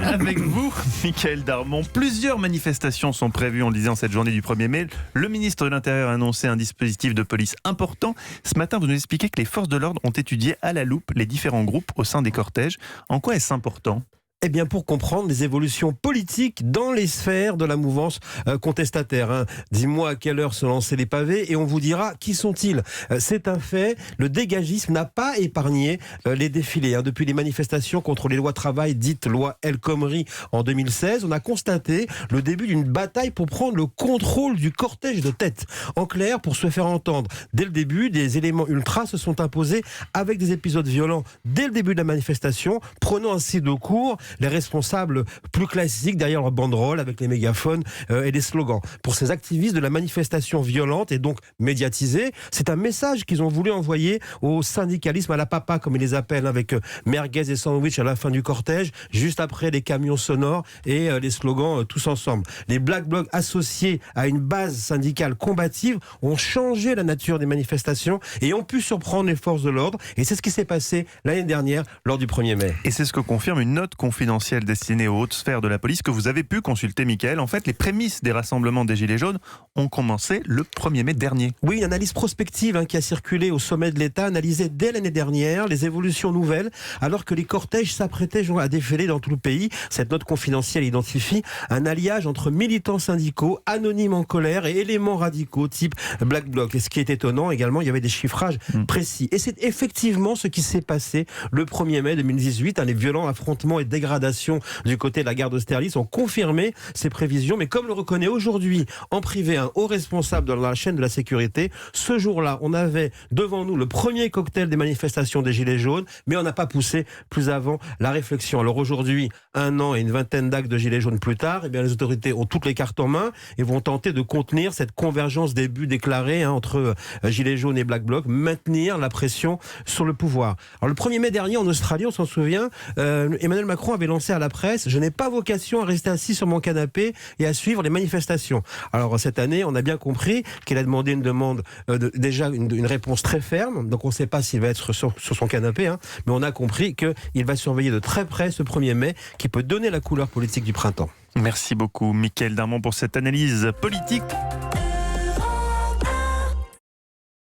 avec vous, Michael Darmon. Plusieurs manifestations sont prévues, on le disait, en cette journée du 1er mai. Le ministre de l'Intérieur a annoncé un dispositif de police important. Ce matin, vous nous expliquez que les forces de l'ordre ont étudié à la loupe les différents groupes au sein des cortèges. En quoi est-ce important ? Eh bien, pour comprendre les évolutions politiques dans les sphères de la mouvance contestataire. Dis-moi à quelle heure se lancer les pavés et on vous dira qui sont-ils. C'est un fait, le dégagisme n'a pas épargné les défilés. Depuis les manifestations contre les lois travail dites loi El Khomri en 2016, on a constaté le début d'une bataille pour prendre le contrôle du cortège de tête. En clair, pour se faire entendre, dès le début, des éléments ultras se sont imposés avec des épisodes violents dès le début de la manifestation, prenant ainsi de court les responsables plus classiques derrière leur banderole avec les mégaphones et les slogans. Pour ces activistes de la manifestation violente et donc médiatisée, c'est un message qu'ils ont voulu envoyer au syndicalisme à la papa, comme ils les appellent, avec merguez et sandwich à la fin du cortège, juste après les camions sonores et les slogans tous ensemble. Les Black Blocs associés à une base syndicale combative ont changé la nature des manifestations et ont pu surprendre les forces de l'ordre. Et c'est ce qui s'est passé l'année dernière lors du 1er mai. Et c'est ce que confirme une note confidentielle destinée aux hautes sphères de la police que vous avez pu consulter, Michael. En fait, les prémices des rassemblements des Gilets jaunes ont commencé le 1er mai dernier. Oui, une analyse prospective qui a circulé au sommet de l'État, analysait dès l'année dernière les évolutions nouvelles, alors que les cortèges s'apprêtaient à défiler dans tout le pays. Cette note confidentielle identifie un alliage entre militants syndicaux, anonymes en colère et éléments radicaux type Black Bloc. Et ce qui est étonnant également, il y avait des chiffrages précis. Et c'est effectivement ce qui s'est passé le 1er mai 2018. Les violents affrontements et dégradations du côté de la gare d'Austerlitz ont confirmé ces prévisions. Mais comme le reconnaît aujourd'hui en privé un haut responsable dans la chaîne de la sécurité, ce jour-là, on avait devant nous le premier cocktail des manifestations des Gilets jaunes, mais on n'a pas poussé plus avant la réflexion. Alors aujourd'hui, 1 an et une vingtaine d'actes de Gilets jaunes plus tard, les autorités ont toutes les cartes en main et vont tenter de contenir cette convergence des buts déclarés entre Gilets jaunes et Black Bloc, maintenir la pression sur le pouvoir. Alors le 1er mai dernier en Australie, on s'en souvient, Emmanuel Macron avait lancé à la presse: je n'ai pas vocation à rester assis sur mon canapé et à suivre les manifestations. Alors cette année, on a bien compris qu'il a demandé déjà une réponse très ferme. Donc on ne sait pas s'il va être sur son canapé, mais on a compris qu'il va surveiller de très près ce 1er mai qui peut donner la couleur politique du printemps. Merci beaucoup, Michael Darmon, pour cette analyse politique.